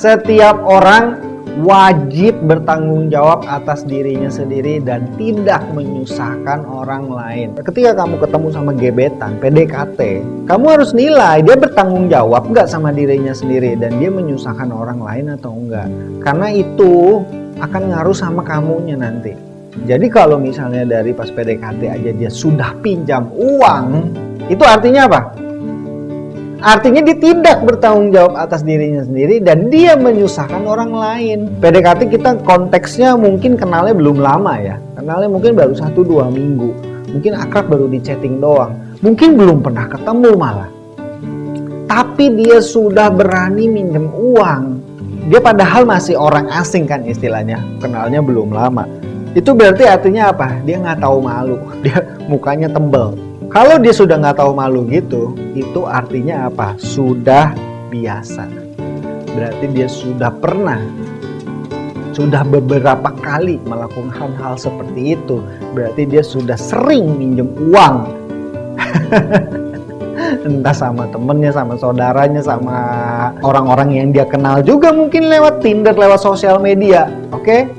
Setiap orang wajib bertanggung jawab atas dirinya sendiri dan tidak menyusahkan orang lain. Ketika kamu ketemu sama gebetan, PDKT, kamu harus nilai dia bertanggung jawab nggak sama dirinya sendiri dan dia menyusahkan orang lain atau enggak. Karena itu akan ngaruh sama kamunya nanti. Jadi kalau misalnya dari pas PDKT aja dia sudah pinjam uang, itu artinya apa? Artinya dia tidak bertanggung jawab atas dirinya sendiri dan dia menyusahkan orang lain. PDKT kita konteksnya mungkin kenalnya belum lama ya. Kenalnya mungkin baru 1-2 minggu. Mungkin akrab baru di chatting doang. Mungkin belum pernah ketemu malah. Tapi dia sudah berani minjem uang. Dia padahal masih orang asing kan istilahnya. Kenalnya belum lama. Itu berarti artinya apa? Dia nggak tahu malu. Dia mukanya tembel. Kalau dia sudah nggak tahu malu gitu, itu artinya apa? Sudah biasa. Berarti dia sudah pernah, sudah beberapa kali melakukan hal-hal seperti itu. Berarti dia sudah sering minjem uang. Entah sama temennya, sama saudaranya, sama orang-orang yang dia kenal juga mungkin lewat Tinder, lewat sosial media. Oke?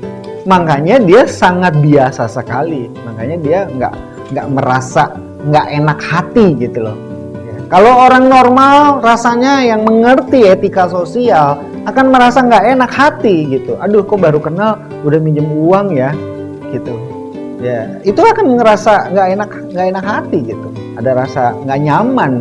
Makanya dia sangat biasa sekali. Makanya dia nggak merasa nggak enak hati gitu loh ya. Kalau orang normal rasanya yang mengerti etika sosial akan merasa nggak enak hati gitu. Aduh kok baru kenal udah minjem uang ya gitu ya. Itu akan ngerasa nggak enak hati gitu. Ada rasa nggak nyaman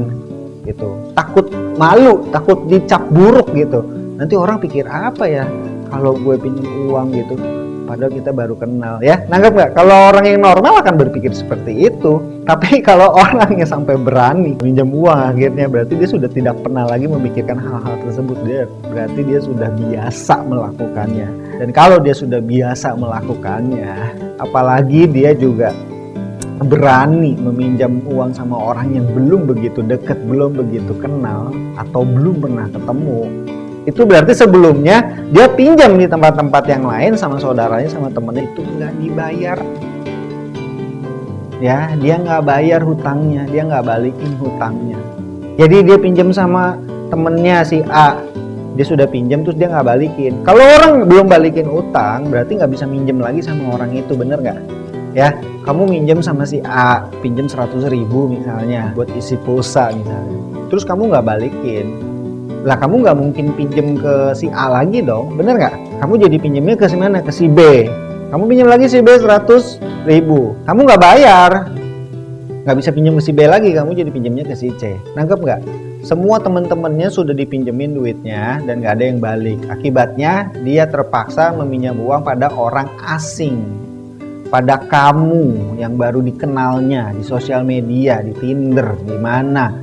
gitu, takut malu, takut dicap buruk gitu. Nanti orang pikir apa ya kalau gue pinjem uang gitu, padahal kita baru kenal ya. Nanggap nggak? Kalau orang yang normal akan berpikir seperti itu. Tapi kalau orang yang sampai berani minjam uang akhirnya berarti dia sudah tidak pernah lagi memikirkan hal-hal tersebut. Berarti dia sudah biasa melakukannya. Dan kalau dia sudah biasa melakukannya, apalagi dia juga berani meminjam uang sama orang yang belum begitu dekat, belum begitu kenal, atau belum pernah ketemu, itu berarti sebelumnya dia pinjam di tempat-tempat yang lain sama saudaranya, sama temennya, itu nggak dibayar ya. Dia nggak bayar hutangnya, dia nggak balikin hutangnya. Jadi dia pinjam sama temennya si A, dia sudah pinjam terus dia nggak balikin. Kalau orang belum balikin utang berarti nggak bisa minjem lagi sama orang itu, bener nggak ya? Kamu minjem sama si A, pinjam 100.000 misalnya buat isi pulsa misalnya, terus kamu nggak balikin, lah kamu nggak mungkin pinjem ke si A lagi dong, bener nggak? Kamu jadi pinjemnya ke si mana? Ke si B. Kamu pinjam lagi si B 100.000, kamu nggak bayar, nggak bisa pinjam ke si B lagi, kamu jadi pinjemnya ke si C. Nangkep nggak? Semua teman-temannya sudah dipinjemin duitnya dan nggak ada yang balik. Akibatnya dia terpaksa meminjam uang pada orang asing, pada kamu yang baru dikenalnya di sosial media, di Tinder, di mana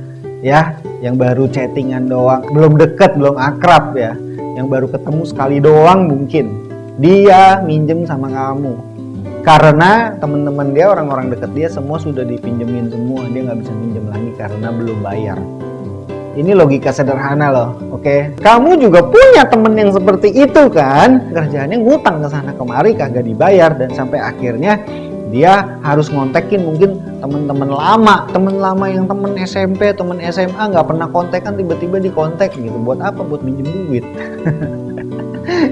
ya, yang baru chattingan doang, belum deket, belum akrab ya, yang baru ketemu sekali doang mungkin, dia minjem sama kamu karena teman-teman dia, orang-orang deket dia semua sudah dipinjemin semua, dia nggak bisa minjem lagi karena belum bayar. Ini logika sederhana loh, oke? Kamu juga punya temen yang seperti itu kan, kerjaannya ngutang ke sana kemari kagak dibayar dan sampai akhirnya dia harus ngontekin mungkin teman-teman lama, teman lama yang temen SMP, temen SMA nggak pernah kontekan, tiba-tiba dikontek gitu. Buat apa? Buat minjem duit.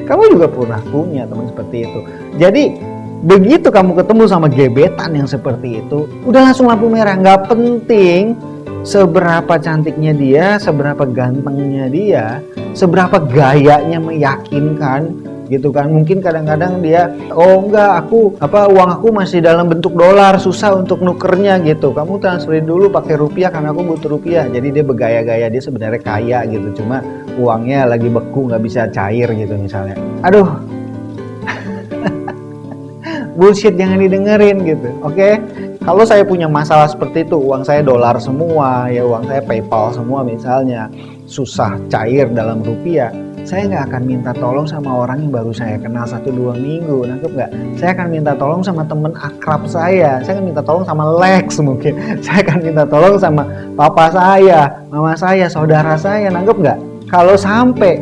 Kamu juga pernah punya teman seperti itu. Jadi begitu kamu ketemu sama gebetan yang seperti itu, udah langsung lampu merah. Nggak penting seberapa cantiknya dia, seberapa gantengnya dia, seberapa gayanya meyakinkan gitu kan. Mungkin kadang-kadang dia, oh enggak, uang aku masih dalam bentuk dolar, susah untuk nukernya gitu, kamu transferin dulu pakai rupiah karena aku butuh rupiah. Jadi dia bergaya-gaya dia sebenarnya kaya gitu, cuma uangnya lagi beku, nggak bisa cair gitu misalnya. Aduh, bullshit, jangan didengerin gitu, oke? Kalau saya punya masalah seperti itu, uang saya dolar semua, ya uang saya PayPal semua misalnya, susah cair dalam rupiah, saya nggak akan minta tolong sama orang yang baru saya kenal 1-2 minggu, nangkep nggak? Saya akan minta tolong sama temen akrab saya akan minta tolong sama Lex mungkin, saya akan minta tolong sama papa saya, mama saya, saudara saya, nangkep nggak? Kalau sampai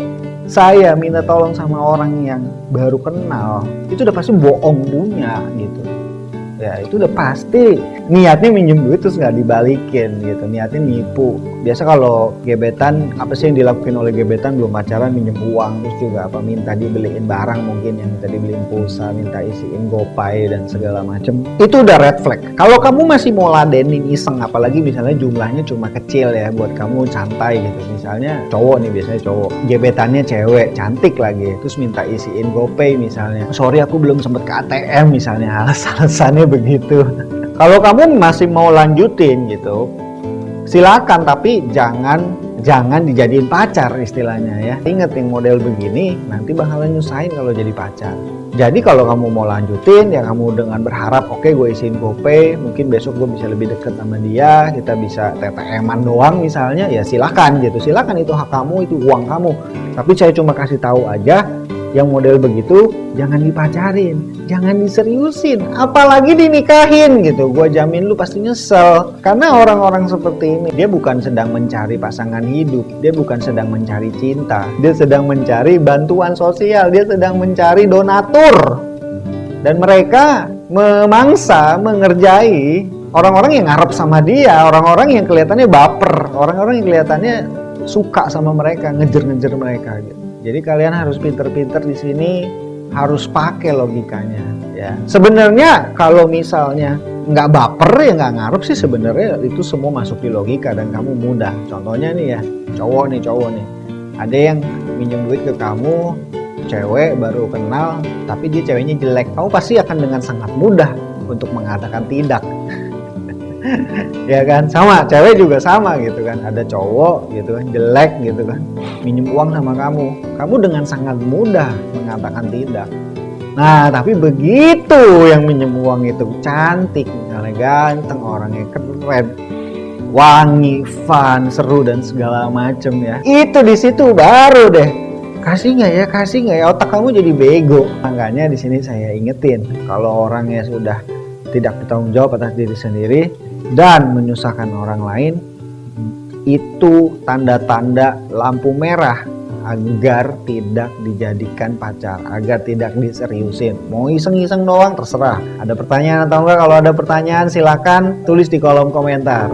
saya minta tolong sama orang yang baru kenal, itu udah pasti bohong punya gitu. ya itu udah pasti niatnya minjem duit terus nggak dibalikin gitu, niatnya nipu. Biasa kalau gebetan, apa sih yang dilakukan oleh gebetan belum pacaran? Minjem uang, terus juga apa, minta dibeliin barang, mungkin yang minta dibeliin pulsa, minta isiin GoPay dan segala macem. Itu udah red flag. Kalau kamu masih mau ladenin iseng, apalagi misalnya jumlahnya cuma kecil ya, buat kamu santai gitu. Misalnya cowok nih, biasanya cowok, gebetannya cewek, cantik lagi, terus minta isiin GoPay misalnya. Sorry aku belum sempet ke ATM misalnya, alasannya begitu. Kalau kamu masih mau lanjutin gitu, silakan, tapi jangan dijadiin pacar istilahnya ya. Ingat, yang model begini nanti bakalan nyusahin kalau jadi pacar. Jadi kalau kamu mau lanjutin ya kamu dengan berharap oke, gue isiin GoPay, mungkin besok gue bisa lebih deket sama dia, kita bisa TTM-an doang misalnya, ya silakan gitu. Silakan, itu hak kamu, itu uang kamu. Tapi saya cuma kasih tahu aja, yang model begitu jangan dipacarin, jangan diseriusin, apalagi dinikahin gitu. Gua jamin lu pasti nyesel. Karena orang-orang seperti ini, dia bukan sedang mencari pasangan hidup, dia bukan sedang mencari cinta, dia sedang mencari bantuan sosial, dia sedang mencari donatur. Dan mereka memangsa, mengerjai orang-orang yang ngarep sama dia, orang-orang yang kelihatannya baper, orang-orang yang kelihatannya suka sama mereka, ngejer-ngejer mereka gitu. Jadi kalian harus pinter-pinter di sini, harus pakai logikanya ya. Sebenarnya kalau misalnya nggak baper ya nggak ngarep sih, sebenarnya itu semua masuk di logika dan kamu mudah. Contohnya nih ya, cowok nih, ada yang minjem duit ke kamu, cewek baru kenal, tapi dia ceweknya jelek, kamu pasti akan dengan sangat mudah untuk mengatakan tidak. Ya kan, sama cewek juga sama gitu kan, ada cowok gitu kan jelek gitu kan minjem uang sama kamu dengan sangat mudah mengatakan tidak. Nah tapi begitu yang minjem uang itu cantik misalnya, ganteng, orangnya keren, wangi, fun, seru dan segala macem ya, itu di situ baru deh kasih nggak ya, otak kamu jadi bego. Makanya di sini saya ingetin, kalau orangnya sudah tidak bertanggung jawab atas diri sendiri dan menyusahkan orang lain, itu tanda-tanda lampu merah agar tidak dijadikan pacar, agar tidak diseriusin. Mau iseng-iseng doang terserah. Ada pertanyaan atau enggak? Kalau ada pertanyaan silakan tulis di kolom komentar.